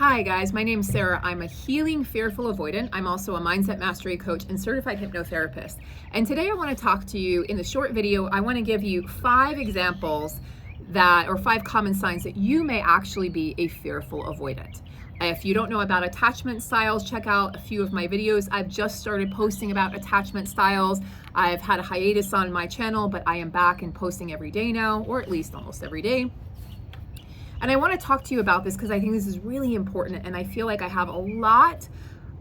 Hi guys, my name's Sarah. I'm a healing fearful avoidant. I'm also a mindset mastery coach and certified hypnotherapist. And today I want to talk to you in the short video. I want to give you 5 examples or 5 common signs that you may actually be a fearful avoidant. If you don't know about attachment styles, check out a few of my videos. I've just started posting about attachment styles. I've had a hiatus on my channel, but I am back and posting every day now, or at least almost every day. And I want to talk to you about this because I think this is really important, and I feel like I have a lot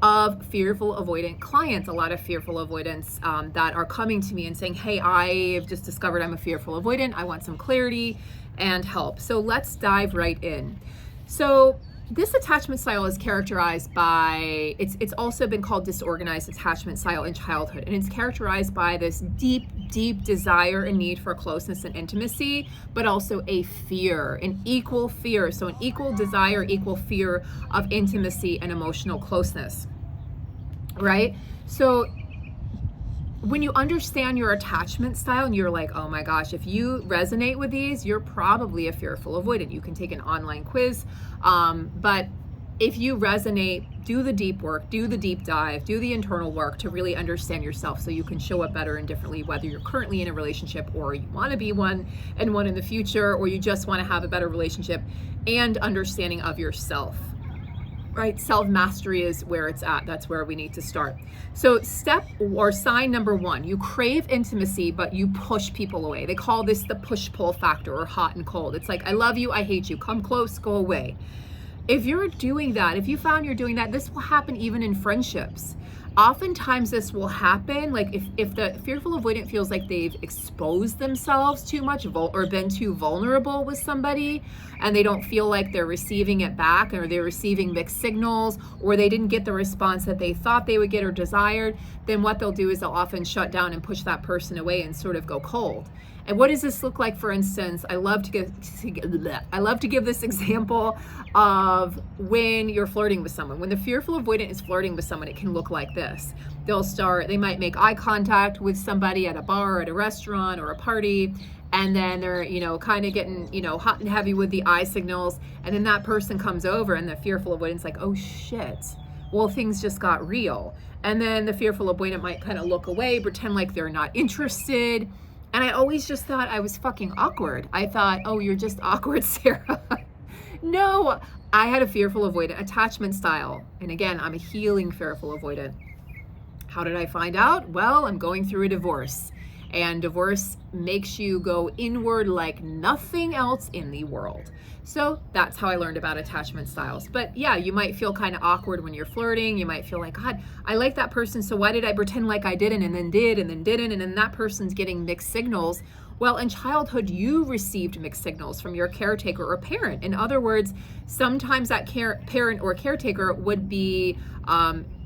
of fearful avoidant clients, a lot of fearful avoidants that are coming to me and saying, hey, I've just discovered I'm a fearful avoidant. I want some clarity and help. So let's dive right in. So this attachment style is characterized by, it's also been called disorganized attachment style in childhood. And it's characterized by this deep desire and need for closeness and intimacy, but also a fear, an equal fear. So an equal desire, equal fear of intimacy and emotional closeness, right? So when you understand your attachment style and you're like, oh my gosh, if you resonate with these, you're probably a fearful avoidant. You can take an online quiz, but if you resonate, do the deep work, do the deep dive, do the internal work to really understand yourself so you can show up better and differently, whether you're currently in a relationship or you want to be one and one in the future, or you just want to have a better relationship and understanding of yourself. Right? Self-mastery is where it's at. That's where we need to start. So step or sign number 1, you crave intimacy, but you push people away. They call this the push-pull factor, or hot and cold. It's like, I love you, I hate you, come close, go away. If you're doing that, if you found you're doing that, this will happen even in friendships. Oftentimes this will happen, like if the fearful avoidant feels like they've exposed themselves too much or been too vulnerable with somebody, and they don't feel like they're receiving it back, or they're receiving mixed signals, or they didn't get the response that they thought they would get or desired, then what they'll do is they'll often shut down and push that person away and sort of go cold. And what does this look like? For instance, I love to give this example of when you're flirting with someone. When the fearful avoidant is flirting with someone, it can look like this. They might make eye contact with somebody at a bar, at a restaurant, or a party, and then they're, kind of getting, hot and heavy with the eye signals. And then that person comes over and the fearful avoidant's like, oh shit, well, things just got real. And then the fearful avoidant might kind of look away, pretend like they're not interested. And I always just thought I was fucking awkward. I thought, oh, you're just awkward, Sarah. No, I had a fearful avoidant attachment style. And again, I'm a healing fearful avoidant. How did I find out? Well, I'm going through a divorce. And divorce makes you go inward like nothing else in the world. So that's how I learned about attachment styles. But yeah, you might feel kind of awkward when you're flirting. You might feel like, God, I like that person, so why did I pretend like I didn't, and then did, and then didn't, and then that person's getting mixed signals. Well, in childhood, you received mixed signals from your caretaker or parent. In other words, sometimes that parent or caretaker would be,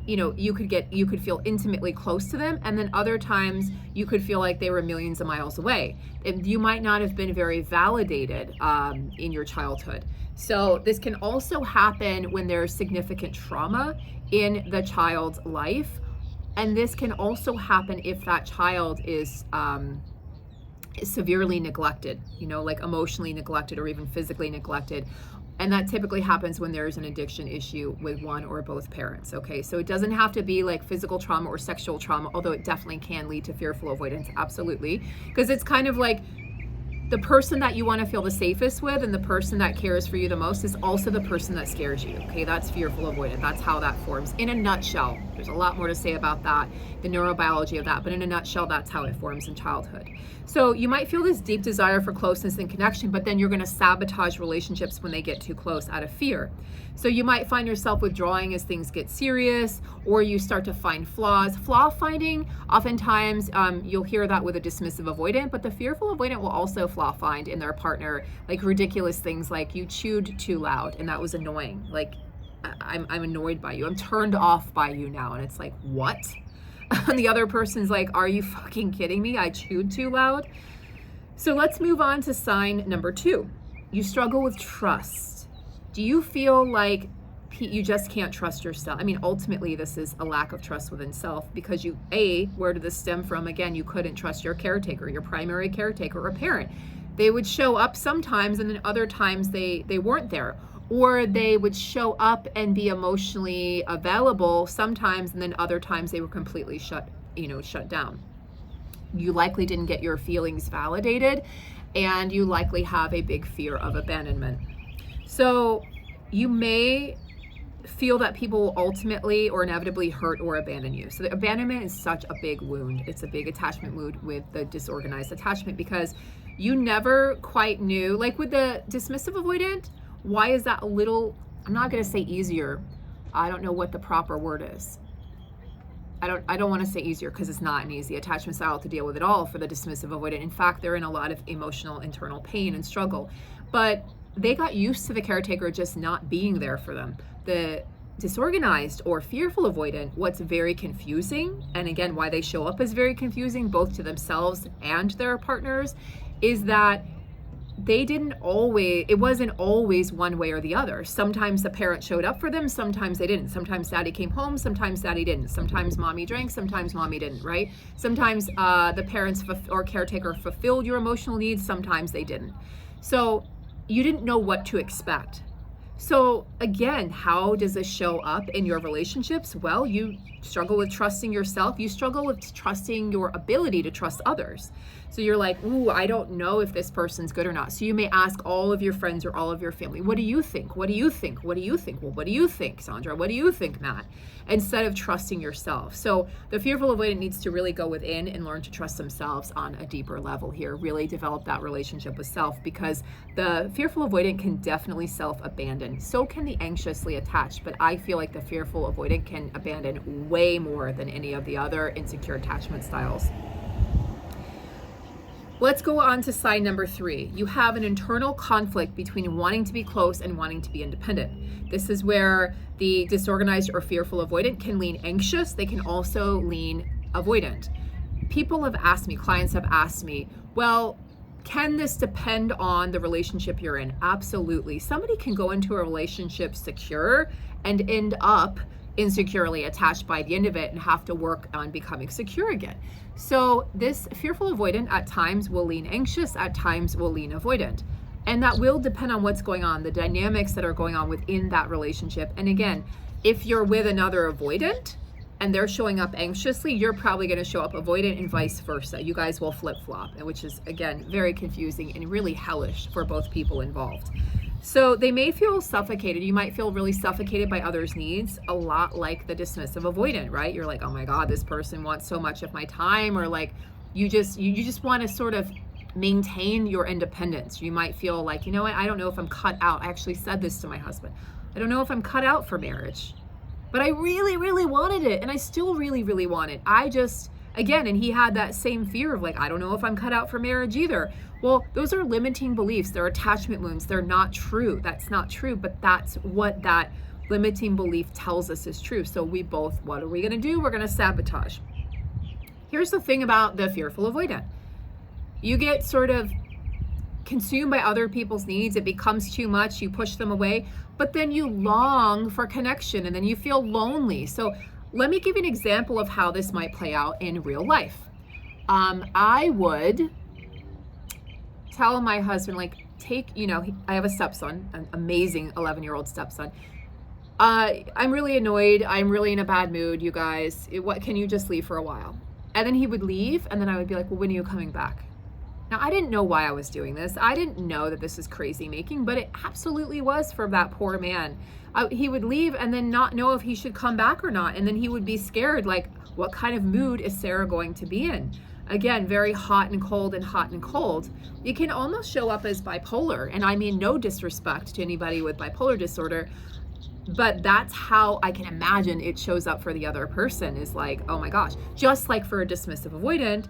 you could feel intimately close to them, and then other times you could feel like they were millions of miles away. And you might not have been very validated in your childhood. So this can also happen when there's significant trauma in the child's life. And this can also happen if that child is severely neglected, like emotionally neglected or even physically neglected. And that typically happens when there's an addiction issue with one or both parents, okay? So it doesn't have to be like physical trauma or sexual trauma, although it definitely can lead to fearful avoidance, absolutely. Because it's kind of like the person that you want to feel the safest with and the person that cares for you the most is also the person that scares you, okay? That's fearful avoidant. That's how that forms. In a nutshell, there's a lot more to say about that, the neurobiology of that, but in a nutshell, that's how it forms in childhood. So you might feel this deep desire for closeness and connection, but then you're going to sabotage relationships when they get too close out of fear. So you might find yourself withdrawing as things get serious, or you start to find flaws. Flaw finding, oftentimes you'll hear that with a dismissive avoidant, but the fearful avoidant will also flaw find in their partner, like ridiculous things like you chewed too loud and that was annoying. Like, I'm annoyed by you. I'm turned off by you now. And it's like, what? And the other person's like, are you fucking kidding me? I chewed too loud. So let's move on to sign number 2. You struggle with trust. Do you feel like you just can't trust yourself? I mean, ultimately, this is a lack of trust within self because where did this stem from? Again, you couldn't trust your caretaker, your primary caretaker or parent. They would show up sometimes and then other times they weren't there. Or they would show up and be emotionally available sometimes, and then other times they were completely shut down. You likely didn't get your feelings validated, and you likely have a big fear of abandonment. So you may feel that people will ultimately or inevitably hurt or abandon you. So the abandonment is such a big wound. It's a big attachment wound with the disorganized attachment, because you never quite knew, like with the dismissive avoidant, why is that a little, I'm not going to say easier. I don't know what the proper word is. I don't want to say easier, because it's not an easy attachment style to deal with at all for the dismissive avoidant. In fact, they're in a lot of emotional internal pain and struggle. But they got used to the caretaker just not being there for them. The disorganized or fearful avoidant, what's very confusing, and again, why they show up as very confusing, both to themselves and their partners, is that it wasn't always one way or the other. Sometimes the parent showed up for them, sometimes they didn't. Sometimes daddy came home, sometimes daddy didn't. Sometimes mommy drank, sometimes mommy didn't, right? Sometimes the parents or caretaker fulfilled your emotional needs, sometimes they didn't. So you didn't know what to expect. So again, how does this show up in your relationships? Well, you struggle with trusting yourself. You struggle with trusting your ability to trust others. So you're like, ooh, I don't know if this person's good or not. So you may ask all of your friends or all of your family, what do you think? What do you think? What do you think? Well, what do you think, Sandra? What do you think, Matt? Instead of trusting yourself. So the fearful avoidant needs to really go within and learn to trust themselves on a deeper level here, really develop that relationship with self, because the fearful avoidant can definitely self-abandon. So can the anxiously attached, but I feel like the fearful avoidant can abandon way more than any of the other insecure attachment styles. Let's go on to sign number 3. You have an internal conflict between wanting to be close and wanting to be independent. This is where the disorganized or fearful avoidant can lean anxious. They can also lean avoidant. People have asked me, clients have asked me, well, can this depend on the relationship you're in? Absolutely. Somebody can go into a relationship secure and end up insecurely attached by the end of it and have to work on becoming secure again. So this fearful avoidant at times will lean anxious, at times will lean avoidant. And that will depend on what's going on, the dynamics that are going on within that relationship. And again, if you're with another avoidant and they're showing up anxiously, you're probably going to show up avoidant and vice versa. You guys will flip-flop, which is, again, very confusing and really hellish for both people involved. So they may feel suffocated. You might feel really suffocated by others' needs, a lot like the dismissive avoidant, right? You're like, oh my God, this person wants so much of my time, or like you just want to sort of maintain your independence. You might feel like, you know what, I don't know if I'm cut out. I actually said this to my husband. I don't know if I'm cut out for marriage, but I really, really wanted it. And I still really, really want it. Again, and he had that same fear of like, I don't know if I'm cut out for marriage either. Well, those are limiting beliefs. They're attachment wounds. They're not true. That's not true, but that's what that limiting belief tells us is true. So we both, what are we going to do? We're going to sabotage. Here's the thing about the fearful avoidant. You get sort of consumed by other people's needs. It becomes too much. You push them away, but then you long for connection and then you feel lonely. So let me give you an example of how this might play out in real life. I would tell my husband, like, I have a stepson, an amazing 11-year-old stepson. I'm really annoyed. I'm really in a bad mood, you guys. What can you just leave for a while? And then he would leave, and then I would be like, well, when are you coming back? Now, I didn't know why I was doing this. I didn't know that this is crazy making, but it absolutely was for that poor man. He would leave and then not know if he should come back or not. And then he would be scared, like, what kind of mood is Sarah going to be in? Again, very hot and cold and hot and cold. You can almost show up as bipolar. And I mean no disrespect to anybody with bipolar disorder, but that's how I can imagine it shows up for the other person, is like, oh my gosh. Just like for a dismissive avoidant,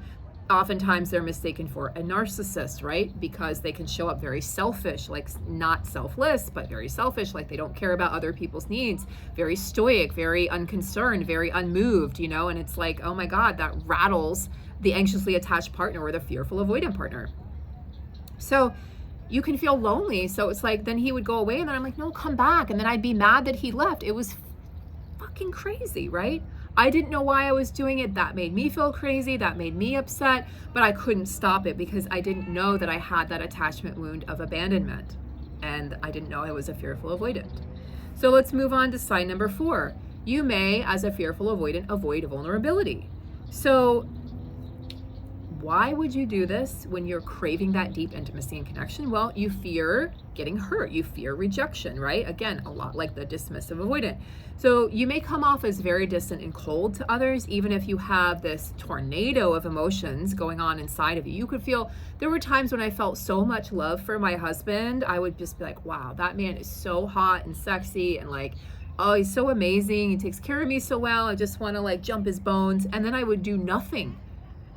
oftentimes they're mistaken for a narcissist, right? Because they can show up very selfish, like not selfless, but very selfish, like they don't care about other people's needs, very stoic, very unconcerned, very unmoved, and it's like, oh my God, that rattles the anxiously attached partner or the fearful avoidant partner. So you can feel lonely. So it's like, then he would go away and then I'm like, no, come back. And then I'd be mad that he left. It was fucking crazy, right? I didn't know why I was doing it. That made me feel crazy. That made me upset, but I couldn't stop it because I didn't know that I had that attachment wound of abandonment. and I didn't know I was a fearful avoidant. So let's move on to sign number 4. You may, as a fearful avoidant, avoid vulnerability. So why would you do this when you're craving that deep intimacy and connection? Well, you fear getting hurt. You fear rejection, right? Again, a lot like the dismissive avoidant. So you may come off as very distant and cold to others, even if you have this tornado of emotions going on inside of you. You could feel, there were times when I felt so much love for my husband. I would just be like, wow, that man is so hot and sexy, and like, oh, he's so amazing. He takes care of me so well. I just want to like jump his bones. And then I would do nothing.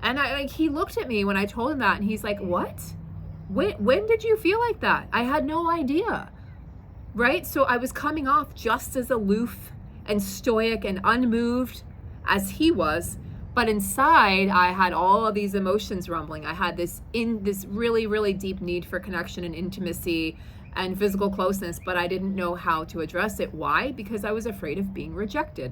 And he looked at me when I told him that, and he's like, what? When did you feel like that? I had no idea, right? So I was coming off just as aloof and stoic and unmoved as he was, but inside I had all of these emotions rumbling. I had this really, really deep need for connection and intimacy and physical closeness, but I didn't know how to address it. Why? Because I was afraid of being rejected.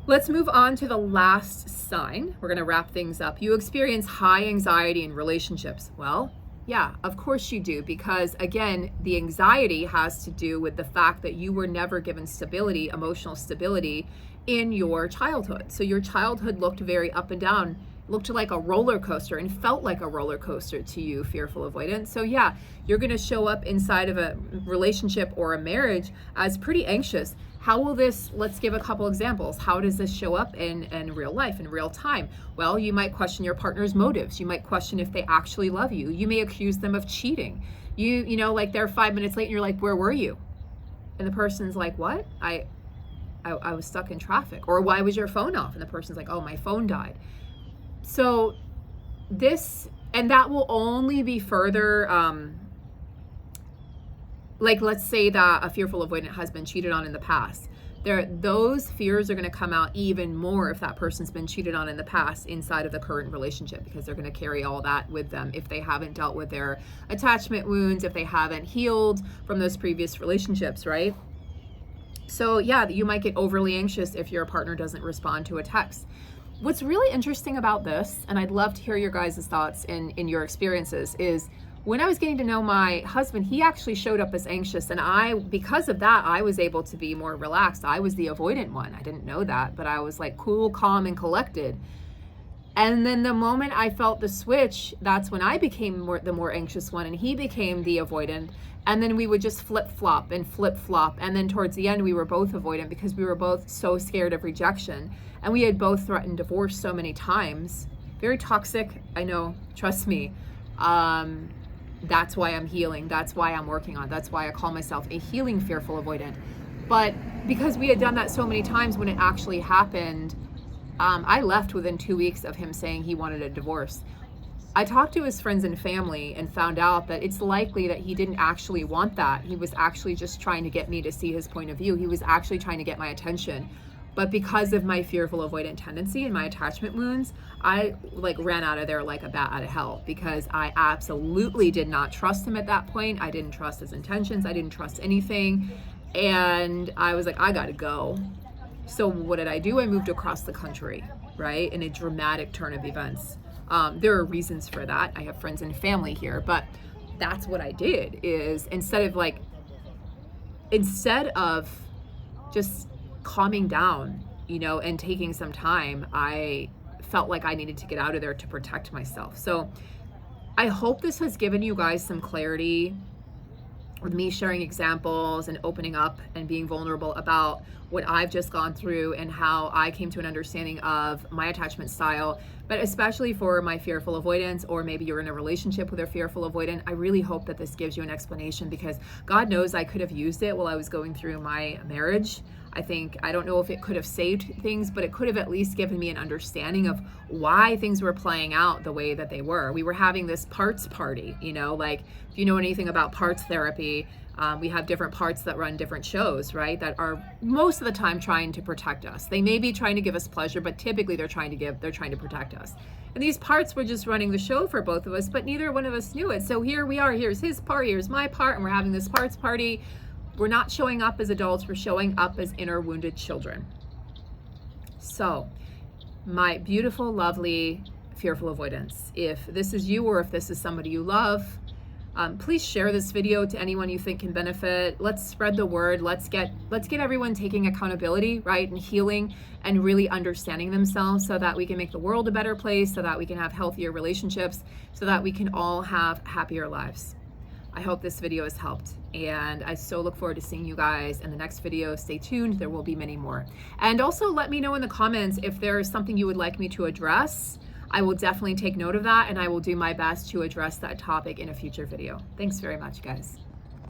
Let's move on to the last sign. We're going to wrap things up. You experience high anxiety in relationships. Well, yeah, of course you do, because again, the anxiety has to do with the fact that you were never given stability, emotional stability in your childhood. So your childhood looked very up and down, looked like a roller coaster and felt like a roller coaster to you, fearful avoidant. So yeah, you're going to show up inside of a relationship or a marriage as pretty anxious. How will this, let's give a couple examples. How does this show up in real life, in real time? Well, you might question your partner's motives. You might question if they actually love you. You may accuse them of cheating. You know, like they're 5 minutes late and you're like, where were you? And the person's like, what? I was stuck in traffic. Or why was your phone off? And the person's like, oh, my phone died. So this, and that will only be further, like let's say that a fearful avoidant has been cheated on in the past. Those fears are going to come out even more if that person's been cheated on in the past inside of the current relationship, because they're going to carry all that with them if they haven't dealt with their attachment wounds, if they haven't healed from those previous relationships, right? So yeah, you might get overly anxious if your partner doesn't respond to a text. What's really interesting about this, and I'd love to hear your guys' thoughts in your experiences, is when I was getting to know my husband, he actually showed up as anxious, and because of that, I was able to be more relaxed. I was the avoidant one. I didn't know that, but I was like cool, calm, and collected. And then the moment I felt the switch, that's when I became the more anxious one, and he became the avoidant. And then we would just flip-flop. And then towards the end, we were both avoidant because we were both so scared of rejection. And we had both threatened divorce so many times. Very toxic, I know, trust me. That's why I'm healing. That's why I'm working on it. That's why I call myself a healing fearful avoidant. But because we had done that so many times, when it actually happened, I left within 2 weeks of him saying he wanted a divorce. I talked to his friends and family and found out that it's likely that he didn't actually want that. He was actually just trying to get me to see his point of view. He was actually trying to get my attention. But because of my fearful avoidant tendency and my attachment wounds, I ran out of there like a bat out of hell, because I absolutely did not trust him at that point. I didn't trust his intentions. I didn't trust anything. And I was like, I gotta go. So what did I do? I moved across the country, right? In a dramatic turn of events. There are reasons for that. I have friends and family here, but that's what I did. Is instead of just calming down, and taking some time, I felt like I needed to get out of there to protect myself. So I hope this has given you guys some clarity with me sharing examples and opening up and being vulnerable about what I've just gone through and how I came to an understanding of my attachment style. But especially for my fearful avoidance, or maybe you're in a relationship with a fearful avoidant, I really hope that this gives you an explanation, because God knows I could have used it while I was going through my marriage. I don't know if it could have saved things, but it could have at least given me an understanding of why things were playing out the way that they were. We were having this parts party, like if you know anything about parts therapy, we have different parts that run different shows, right? That are most of the time trying to protect us. They may be trying to give us pleasure, but typically they're trying to protect us. And these parts were just running the show for both of us, but neither one of us knew it. So here we are, here's his part, here's my part, and we're having this parts party. We're not showing up as adults, we're showing up as inner wounded children. So, my beautiful, lovely, fearful avoidance. If this is you, or if this is somebody you love, please share this video to anyone you think can benefit. Let's spread the word. Let's get everyone taking accountability, right, and healing and really understanding themselves, so that we can make the world a better place, so that we can have healthier relationships, so that we can all have happier lives. I hope this video has helped, and I so look forward to seeing you guys in the next video. Stay tuned, there will be many more. And also let me know in the comments if there's something you would like me to address. I will definitely take note of that, and I will do my best to address that topic in a future video. Thanks very much, guys.